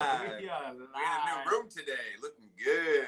We are in a new room today. Looking good.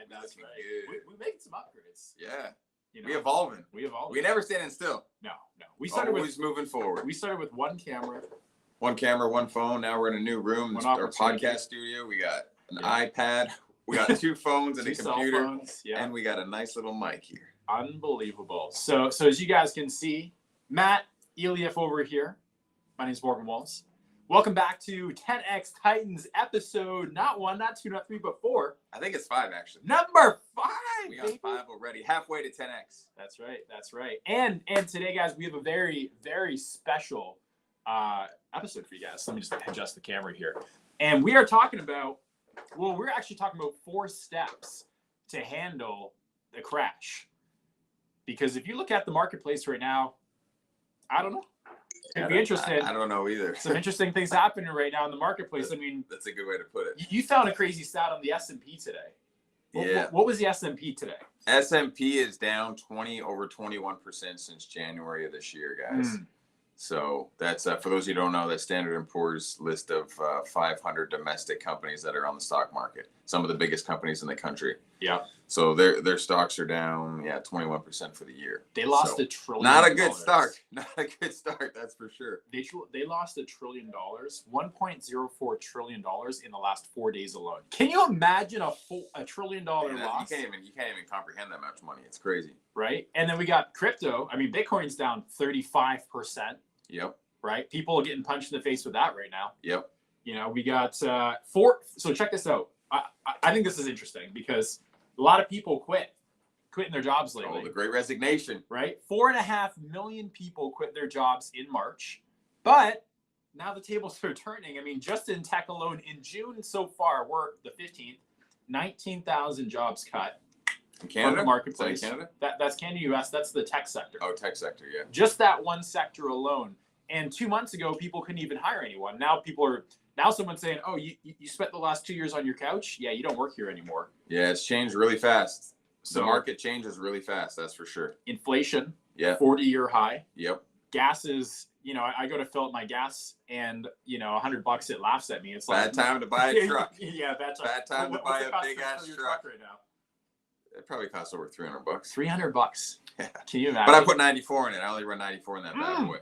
That's looking right. good. We making some upgrades. Yeah. You know, We evolving. We never standing still. No. We started always moving forward. We started with one camera. One camera, one phone. Now we're in a new room. This is our podcast studio. We got an iPad. We got two phones and a computer. Cell phones, and we got a nice little mic here. Unbelievable. So as you guys can see, Matt Elief over here. My name is Morgan Walls. Welcome back to 10X Titans episode, not 1, not 2, not 3, but 4. I think it's 5, actually. Number 5, We got 5 already, halfway to 10X. That's right. And today, guys, we have a very, very special episode for you guys. Let me just adjust the camera here. And we are talking about, we're actually talking about 4 steps to handle the crash. Because if you look at the marketplace right now, I don't know. It'd be interesting. I don't know either. Some interesting things happening right now in the marketplace. I mean, that's a good way to put it. You found a crazy stat on the S&P today. Yeah. What was the S&P today? S&P is down over 21% since January of this year, guys. So that's for those who don't know, that's Standard & Poor's list of 500 domestic companies that are on the stock market. Some of the biggest companies in the country. Yeah. So their stocks are down, 21% for the year. They lost $1 trillion. Not a good start. Not a good start, that's for sure. They lost $1 trillion, $1.04 trillion in the last 4 days alone. Can you imagine a $1 trillion loss? You can't even comprehend that much money. It's crazy. Right? And then we got crypto. I mean, Bitcoin's down 35%. Yep. Right? People are getting punched in the face with that right now. Yep. You know, we got 4. So check this out. I think this is interesting because a lot of people quitting their jobs lately. Oh, the Great Resignation. Right? 4.5 million people quit their jobs in March. But now the tables are turning. I mean, just in tech alone, in June so far, we're the 15th, 19,000 jobs cut. In Canada? From the marketplace. Is that Canada? That's Canada, US. That's the tech sector. Oh, tech sector, yeah. Just that one sector alone. And 2 months ago, people couldn't even hire anyone. Now someone's saying, oh, you spent the last 2 years on your couch? Yeah, you don't work here anymore. Yeah, it's changed really fast. So the market changes really fast, that's for sure. Inflation, yeah, 40-year high. Yep. Gas is, I go to fill up my gas and, $100, it laughs at me. It's like bad time to buy a truck. Yeah, bad time to buy a big ass truck right now. It probably costs over $300. $300. Yeah. Can you imagine? But I put 94 in it. I only run 94 in that bad boy.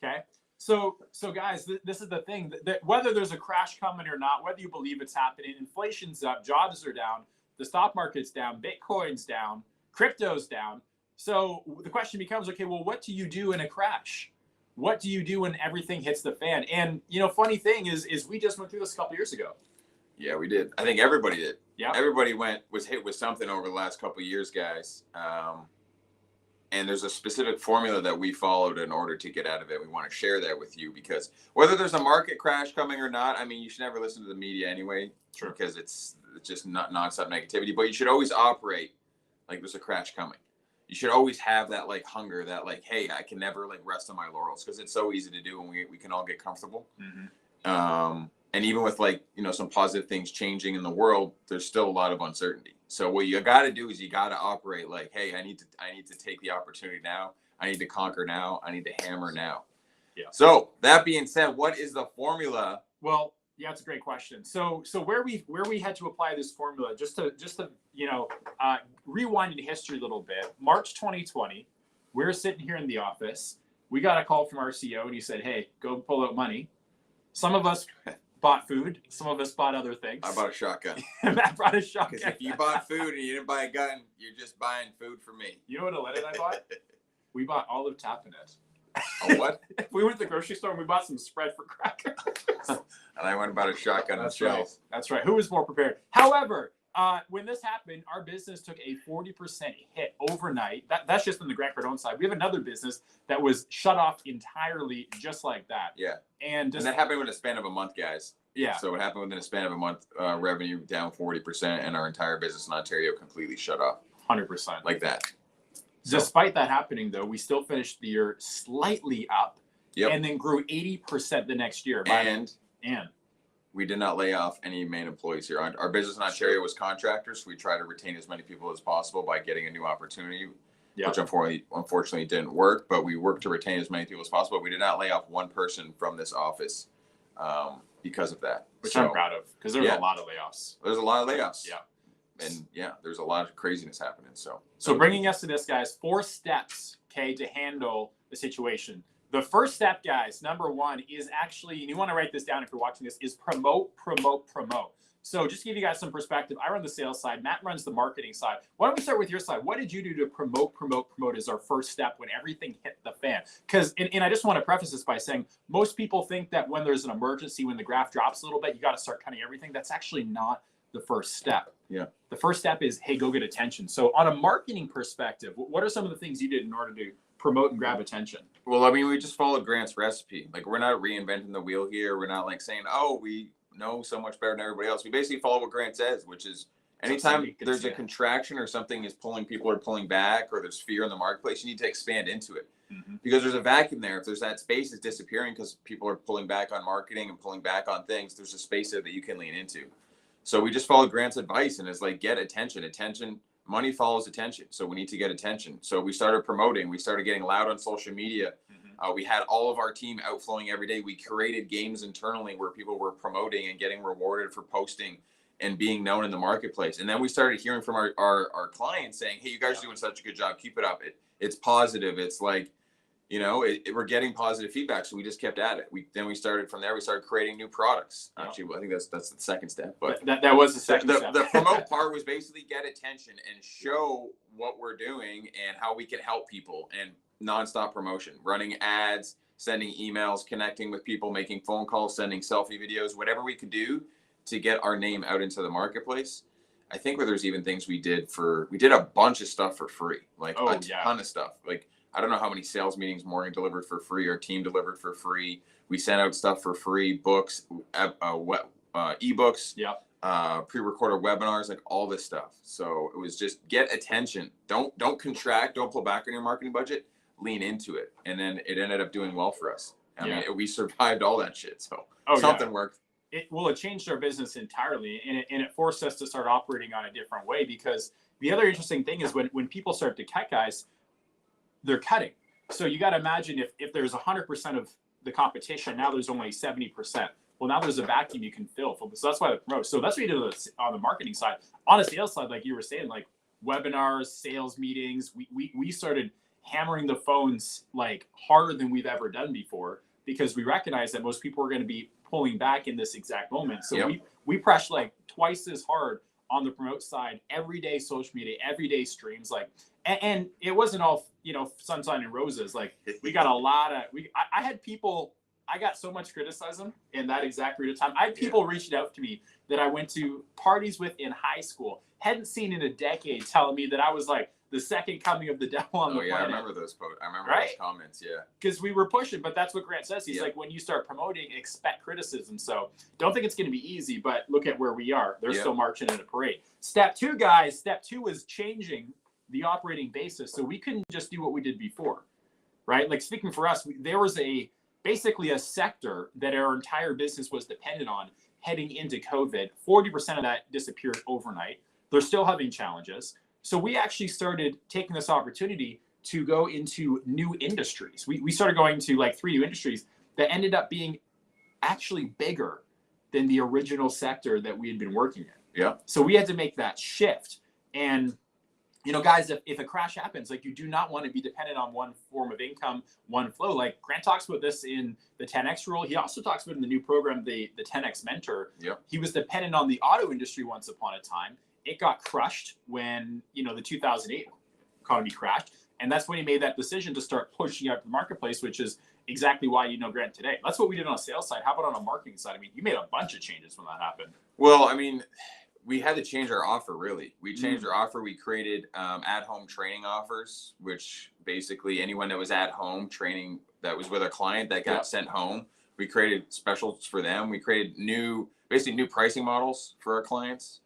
Okay. So guys, this is the thing that whether there's a crash coming or not, whether you believe it's happening, inflation's up, jobs are down, the stock market's down, Bitcoin's down, crypto's down. So the question becomes, okay, well, what do you do in a crash? What do you do when everything hits the fan? And funny thing is we just went through this a couple years ago. Yeah, we did. I think everybody did. Yeah. Everybody was hit with something over the last couple of years, guys. And there's a specific formula that we followed in order to get out of it. We want to share that with you because whether there's a market crash coming or not, I mean, you should never listen to the media anyway, Sure. Because it's just not nonstop negativity. But you should always operate like there's a crash coming. You should always have that hunger, that hey, I can never rest on my laurels because it's so easy to do and we can all get comfortable. Mm-hmm. And even with some positive things changing in the world, there's still a lot of uncertainty. So what you got to do is you got to operate hey, I need to take the opportunity now. I need to conquer now. I need to hammer now. Yeah. So that being said, what is the formula? Well, yeah, it's a great question. So where we had to apply this formula, just to rewind in history a little bit. March 2020, we were sitting here in the office. We got a call from our CEO, and he said, "Hey, go pull out money." Some of us bought food. Some of us bought other things. I bought a shotgun. Matt brought a shotgun. Because if you bought food and you didn't buy a gun, you're just buying food for me. You know what Atlanta I bought? We bought olive tapenade. A what? We went to the grocery store and we bought some spread for crackers. And I went and bought a shotgun on shelves. That's right. Who was more prepared? However, when this happened, our business took a 40% hit overnight. That's just on the Grant Cardone side. We have another business that was shut off entirely just like that. Yeah. And that happened within a span of a month, guys. Yeah. So it happened within a span of a month, revenue down 40%, and our entire business in Ontario completely shut off. 100%. Like that. Despite that happening, though, we still finished the year slightly up. Yep. And then grew 80% the next year. And we did not lay off any main employees here. Our business in Ontario was contractors. So we try to retain as many people as possible by getting a new opportunity, which unfortunately didn't work. But we worked to retain as many people as possible. We did not lay off one person from this office because of that. Which So, I'm proud of, because there's a lot of layoffs. There's a lot of layoffs. Yeah. And there's a lot of craziness happening. So bringing us to this, guys, 4 steps, okay, to handle the situation. The first step, guys, number 1 is actually, and you want to write this down if you're watching this, is promote, promote, promote. So just to give you guys some perspective, I run the sales side, Matt runs the marketing side. Why don't we start with your side? What did you do to promote, promote, promote as our first step when everything hit the fan? Because, and I just want to preface this by saying, most people think that when there's an emergency, when the graph drops a little bit, you got to start cutting everything. That's actually not the first step. Yeah. The first step is, hey, go get attention. So on a marketing perspective, what are some of the things you did in order to promote and grab attention? Well, I mean, we just followed Grant's recipe. Like, we're not reinventing the wheel here. We're not like saying, oh, we know so much better than everybody else. We basically follow what Grant says, which is anytime there's a contraction or something is people are pulling back, or there's fear in the marketplace, you need to expand into it. Because there's a vacuum there. If there's that space is disappearing because people are pulling back on marketing and pulling back on things, there's a space there that you can lean into. So we just followed Grant's advice, and it's like, get attention. Attention, money follows attention. So we need to get attention. So we started promoting. We started getting loud on social media. We had all of our team outflowing every day. We created games internally where people were promoting and getting rewarded for posting and being known in the marketplace. And then we started hearing from our clients saying, hey, you guys are doing such a good job. Keep it up. It's positive. It's like, we're getting positive feedback. So we just kept at it. Then we started from there. We started creating new products. Actually, I think that's the second step. But that was the second step. The promote part was basically get attention and show what we're doing and how we can help people, and nonstop promotion, running ads, sending emails, connecting with people, making phone calls, sending selfie videos, whatever we could do to get our name out into the marketplace. I think where there's even things we did a bunch of stuff for free, like a ton of stuff. Like, I don't know how many sales meetings Morgan delivered for free, our team delivered for free. We sent out stuff for free, books, ebooks, pre-recorded webinars, like all this stuff. So it was just get attention. Don't contract, don't pull back on your marketing budget, lean into it. And then it ended up doing well for us. I mean, we survived all that shit. So something worked. It changed our business entirely, and it forced us to start operating on a different way, because the other interesting thing is when people start to cut, guys, they're cutting. So you got to imagine if there's 100% of the competition, now there's only 70%. Well, now there's a vacuum you can fill. So that's why the promote. So that's what you did on the marketing side. On the sales side, like you were saying, like webinars, sales meetings, we started hammering the phones like harder than we've ever done before, because we recognized that most people are going to be pulling back in this exact moment. So we pressed like twice as hard on the promote side, everyday social media, everyday streams, like, and it wasn't all, sunshine and roses. Like, we got a lot of, I had people, I got so much criticism in that exact period of time. I had people reaching out to me that I went to parties with in high school, hadn't seen in a decade, telling me that I was like the second coming of the devil on the planet. I remember those posts. I remember those comments. Yeah. Because we were pushing, but that's what Grant says. He's like, when you start promoting, expect criticism. So don't think it's going to be easy, but look at where we are. They're still marching in a parade. Step 2, guys. Step 2 was changing the operating basis. So we couldn't just do what we did before, right? Like, speaking for us, there was basically a sector that our entire business was dependent on heading into COVID. 40% of that disappeared overnight. They're still having challenges. So we actually started taking this opportunity to go into new industries. We started going to like 3 new industries that ended up being actually bigger than the original sector that we had been working in. Yeah. So we had to make that shift. And, guys, if a crash happens, like, you do not want to be dependent on one form of income, one flow. Like, Grant talks about this in the 10X rule. He also talks about in the new program, the 10X mentor. Yeah. He was dependent on the auto industry once upon a time. It got crushed when, the 2008 economy crashed. And that's when he made that decision to start pushing out the marketplace, which is exactly why Grant today. That's what we did on the sales side. How about on the marketing side? I mean, you made a bunch of changes when that happened. Well, I mean, we had to change our offer, really. We changed our offer. We created at-home training offers, which basically anyone that was at home training that was with a client that got sent home, we created specials for them. We created new pricing models for our clients.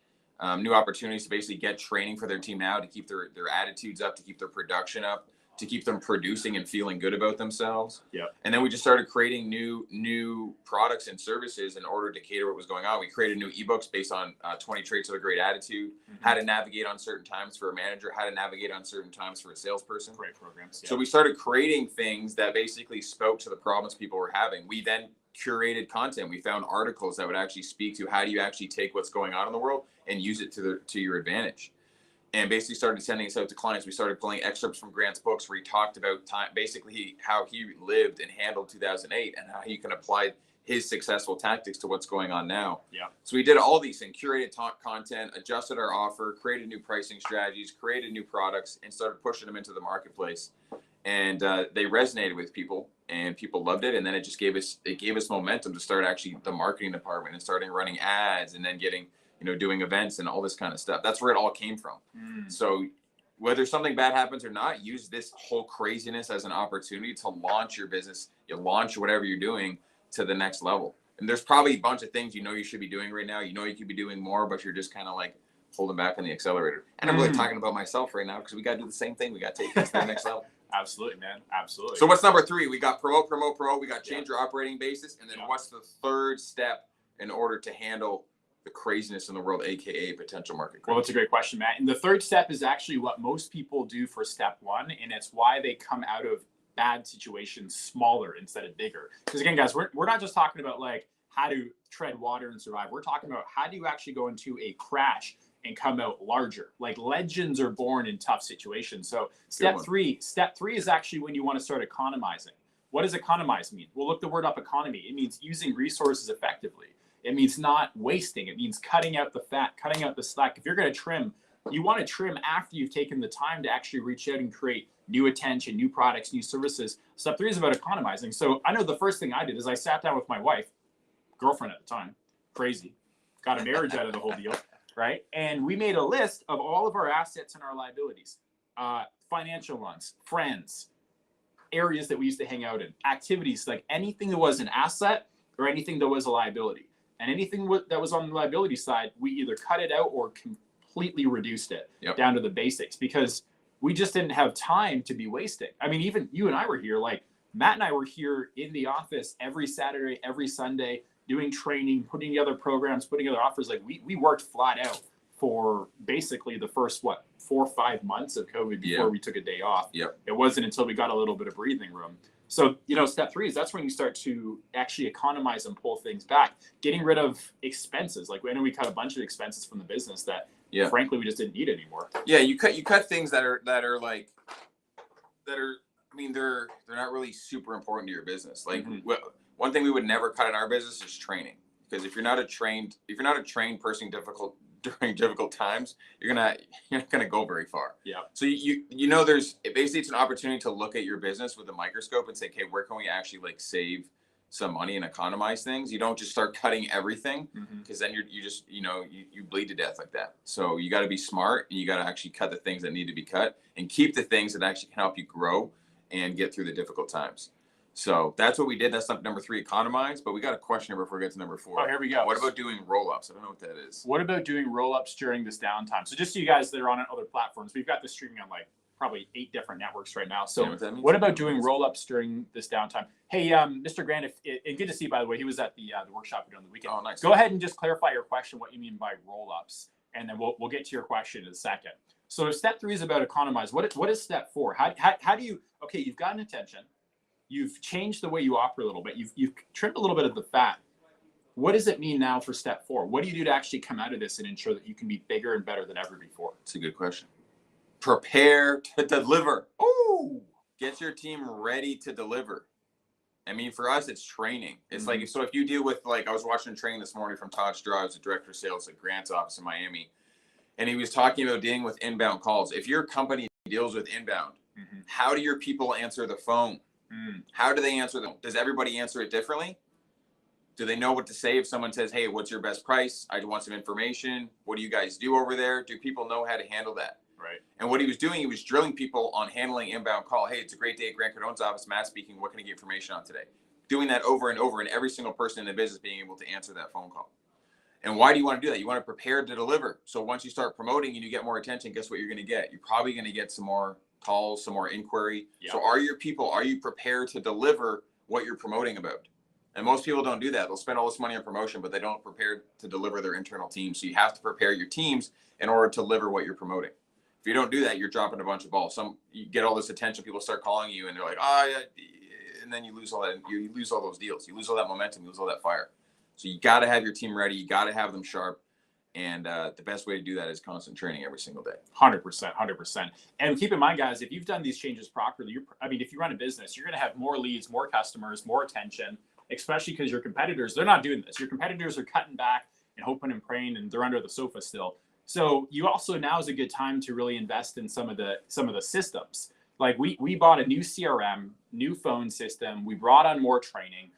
New opportunities to basically get training for their team now, to keep their attitudes up, to keep their production up, to keep them producing and feeling good about themselves. Yeah. And then we just started creating new products and services in order to cater what was going on. We created new ebooks based on 20 traits of a great attitude, how to navigate on certain times for a manager, how to navigate on certain times for a salesperson. Great programs. Yeah. So we started creating things that basically spoke to the problems people were having. We then curated content. We found articles that would actually speak to how do you actually take what's going on in the world and use it to your advantage. And basically started sending this out to clients. We started pulling excerpts from Grant's books where he talked about basically how he lived and handled 2008 and how he can apply his successful tactics to what's going on now. Yeah. So we did all these things, curated content, adjusted our offer, created new pricing strategies, created new products, and started pushing them into the marketplace. And they resonated with people, and people loved it. And then it just gave us momentum to start actually the marketing department and starting running ads, and then getting, doing events and all this kind of stuff. That's where it all came from. So whether something bad happens or not, use this whole craziness as an opportunity to launch your business. You launch whatever you're doing to the next level. And there's probably a bunch of things you should be doing right now. You could be doing more, but you're just kind of like holding back on the accelerator. And I'm really talking about myself right now because we got to do the same thing. We got to take this to the next level. Absolutely, man. Absolutely. So what's number 3? We got promote. We got change your operating basis. And then what's the third step in order to handle the craziness in the world, AKA potential market growth? Well, that's a great question, Matt. And the third step is actually what most people do for step 1. And it's why they come out of bad situations smaller instead of bigger. Because again, guys, we're not just talking about like how to tread water and survive. We're talking about how do you actually go into a crash and come out larger. Like legends are born in tough situations. So step three is actually when you want to start economizing. What does economize mean? Well, look the word up, economy. It means using resources effectively. It means not wasting. It means cutting out the fat, cutting out the slack. If you're going to trim, you want to trim after you've taken the time to actually reach out and create new attention, new products, new services. Step 3 is about economizing. So I know the first thing I did is I sat down with my wife, girlfriend at the time, crazy, got a marriage out of the whole deal, right? And we made a list of all of our assets and our liabilities, financial ones, friends, areas that we used to hang out in, activities, like anything that was an asset or anything that was a liability. And anything that was on the liability side, we either cut it out or completely reduced it down to the basics, because we just didn't have time to be wasting. I mean, even you and I were here, like Matt and I were here in the office every Saturday, every Sunday, doing training, putting together programs, putting together offers. Like we worked flat out for basically the first, 4 or 5 months of COVID before we took a day off. It wasn't until we got a little bit of breathing room. So, step 3 is that's when you start to actually economize and pull things back, getting rid of expenses. Like I know we cut a bunch of expenses from the business that frankly we just didn't need anymore. Yeah, you cut things that are I mean, they're not really super important to your business. Like one thing we would never cut in our business is training, because if you're not a trained person during difficult times, you're not gonna go very far. So there's basically, it's an opportunity to look at your business with a microscope and say, okay, where can we actually like save some money and economize things? You don't just start cutting everything, because then you just you bleed to death like that. So you got to be smart, and you got to actually cut the things that need to be cut and keep the things that actually can help you grow and get through the difficult times. So that's what we did. That's number 3, economize. But we got a question before we get to number 4. Oh, here we go. What about doing roll-ups? I don't know what that is. What about doing roll-ups during this downtime? So just so you guys that are on other platforms, we've got this streaming on like probably 8 different networks right now. So what about doing roll-ups during this downtime? Hey, Mr. Grant, and good to see you, by the way. He was at the workshop we did on the weekend. Oh, nice. Go ahead and just clarify your question, what you mean by roll-ups, and then we'll get to your question in a second. So step 3 is about economize. What is step 4? How do you, okay, you've gotten attention. You've changed the way you operate a little bit. You've trimmed a little bit of the fat. What does it mean now for step 4? What do you do to actually come out of this and ensure that you can be bigger and better than ever before? It's a good question. Prepare to deliver. Oh, get your team ready to deliver. I mean, for us, it's training. It's like, so if you deal with, like, I was watching a training this morning from Todd Straw, who's the director of sales at Grant's office in Miami, and he was talking about dealing with inbound calls. If your company deals with inbound, how do your people answer the phone? How do they answer them? Does everybody answer it differently? Do they know what to say if someone says, hey, what's your best price? I want some information. What do you guys do over there? Do people know how to handle that? Right. And what he was doing, he was drilling people on handling inbound call. Hey, it's a great day at Grant Cardone's office. Matt speaking. What can I get information on today? Doing that over and over, and every single person in the business being able to answer that phone call. And why do you want to do that? You want to prepare to deliver. So once you start promoting and you get more attention, guess what you're going to get? You're probably going to get some more calls, some more inquiry. So are you prepared to deliver what you're promoting about? And most people don't do that. They'll spend all this money on promotion, but they don't prepare to deliver their internal team. So you have to prepare your teams in order to deliver what you're promoting. If you don't do that, you're dropping a bunch of balls. You get all this attention, people start calling you, and they're like, and then you lose all that. You lose all those deals. You lose all that momentum. You lose all that fire. So you got to have your team ready. You got to have them sharp. And the best way to do that is constant training every single day. 100%. And keep in mind, guys, if you've done these changes properly, if you run a business, you're going to have more leads, more customers, more attention, especially because your competitors, they're not doing this. Your competitors are cutting back and hoping and praying, and they're under the sofa still. So you also, now is a good time to really invest in some of the systems. Like we bought a new CRM, new phone system. We brought on more training.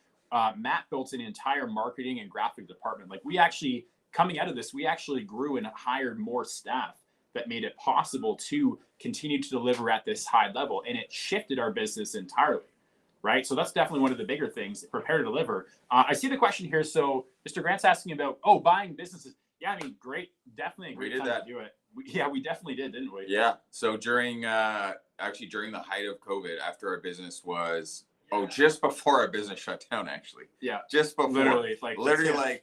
Matt built an entire marketing and graphic department. Like coming out of this, we actually grew and hired more staff that made it possible to continue to deliver at this high level. And it shifted our business entirely, right? So that's definitely one of the bigger things, prepare to deliver. I see the question here. So Mr. Grant's asking about, buying businesses. Yeah, I mean, great. Definitely a great time to do it. We definitely did, didn't we? Yeah. So during the height of COVID, after our business was, just before our business shut down, actually. Yeah. Just before. Literally,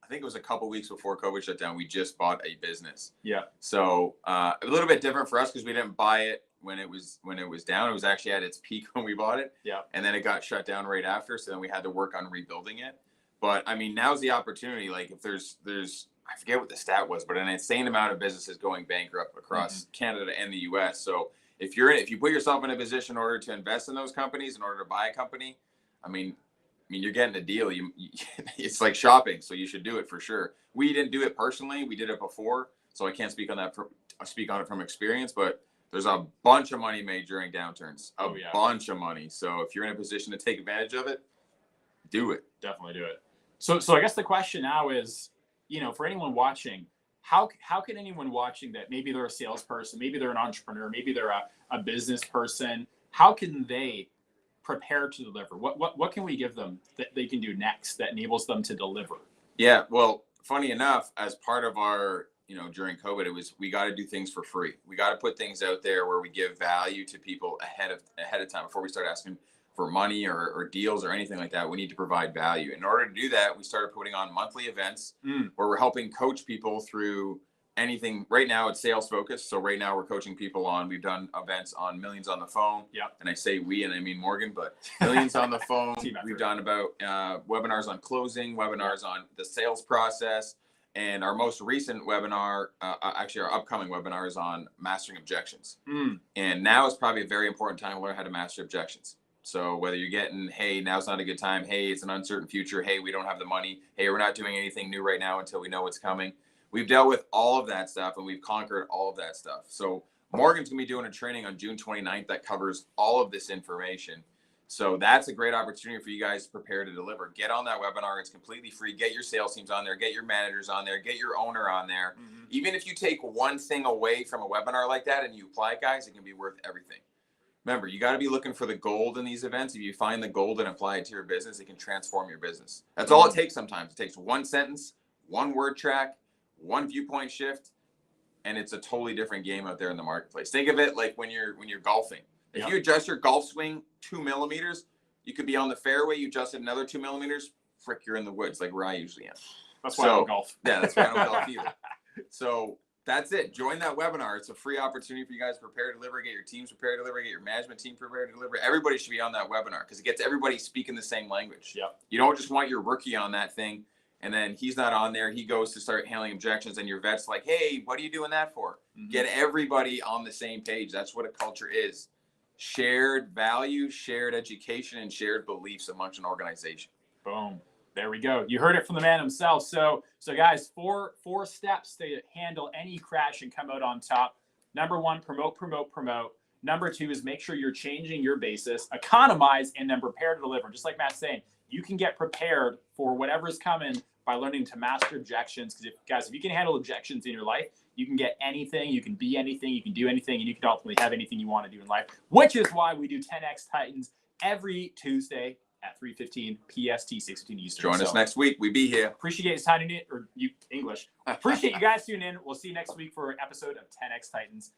I think it was a couple weeks before COVID shut down, we just bought a business. Yeah. So a little bit different for us because we didn't buy it when it was down. It was actually at its peak when we bought it. Yeah. And then it got shut down right after. So then we had to work on rebuilding it. But I mean, now's the opportunity. Like if there's I forget what the stat was, but an insane amount of businesses going bankrupt across Canada and the US. So if you put yourself in a position in order to invest in those companies, in order to buy a company, I mean, you're getting a deal. It's like shopping, so you should do it for sure. We didn't do it personally. We did it before, so I can't speak on that. Speak on it from experience, but there's a bunch of money made during downturns. Bunch of money. So if you're in a position to take advantage of it, do it. Definitely do it. So I guess the question now is, for anyone watching, how can anyone watching that maybe they're a salesperson, maybe they're an entrepreneur, maybe they're a business person, how can they prepare to deliver? What can we give them that they can do next that enables them to deliver? Yeah, well, funny enough, as part of our, during COVID, we got to do things for free. We got to put things out there where we give value to people ahead of time before we start asking for money or deals or anything like that. We need to provide value. In order to do that, we started putting on monthly events where we're helping coach people through anything. Right now it's sales focused. So right now we're coaching people we've done events on Millions on the Phone. Yeah. And I say we, and I mean Morgan, but Millions on the Phone. We've done about webinars on closing, webinars on the sales process. And our most recent webinar, actually our upcoming webinar, is on mastering objections. And now is probably a very important time to learn how to master objections. So whether you're getting, hey, now's not a good time. Hey, it's an uncertain future. Hey, we don't have the money. Hey, we're not doing anything new right now until we know what's coming. We've dealt with all of that stuff and we've conquered all of that stuff. So Morgan's going to be doing a training on June 29th that covers all of this information. So that's a great opportunity for you guys to prepare to deliver. Get on that webinar. It's completely free. Get your sales teams on there. Get your managers on there. Get your owner on there. Even if you take one thing away from a webinar like that and you apply it, guys, it can be worth everything. Remember, you got to be looking for the gold in these events. If you find the gold and apply it to your business, it can transform your business. That's all it takes sometimes. It takes one sentence, one word track, one viewpoint shift, and it's a totally different game out there in the marketplace. Think of it like when you're golfing. If you adjust your golf swing 2 millimeters, you could be on the fairway. You adjust it another 2 millimeters, frick, you're in the woods, like where I usually am. That's why I don't golf. Yeah, that's why I don't golf either. So that's it. Join that webinar. It's a free opportunity for you guys to prepare to deliver, get your teams prepared to deliver, get your management team prepared to deliver. Everybody should be on that webinar because it gets everybody speaking the same language. Yeah. You don't just want your rookie on that thing and then he's not on there. He goes to start handling objections and your vet's like, hey, what are you doing that for? Get everybody on the same page. That's what a culture is. Shared value, shared education, and shared beliefs amongst an organization. Boom. There we go. You heard it from the man himself. So guys, four steps to handle any crash and come out on top. Number one, promote. Number two is make sure you're changing your basis, economize, and then prepare to deliver. Just like Matt's saying, you can get prepared for whatever's coming by learning to master objections. Because if you can handle objections in your life, you can get anything, you can be anything, you can do anything, and you can ultimately have anything you want to do in life, which is why we do 10X Titans every Tuesday at 3:15 PST, 6:15 Eastern. Join us next week. We be here. Appreciate you tuning in, or you English. Appreciate you guys tuning in. We'll see you next week for an episode of 10X Titans.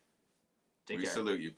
Take care. We salute you.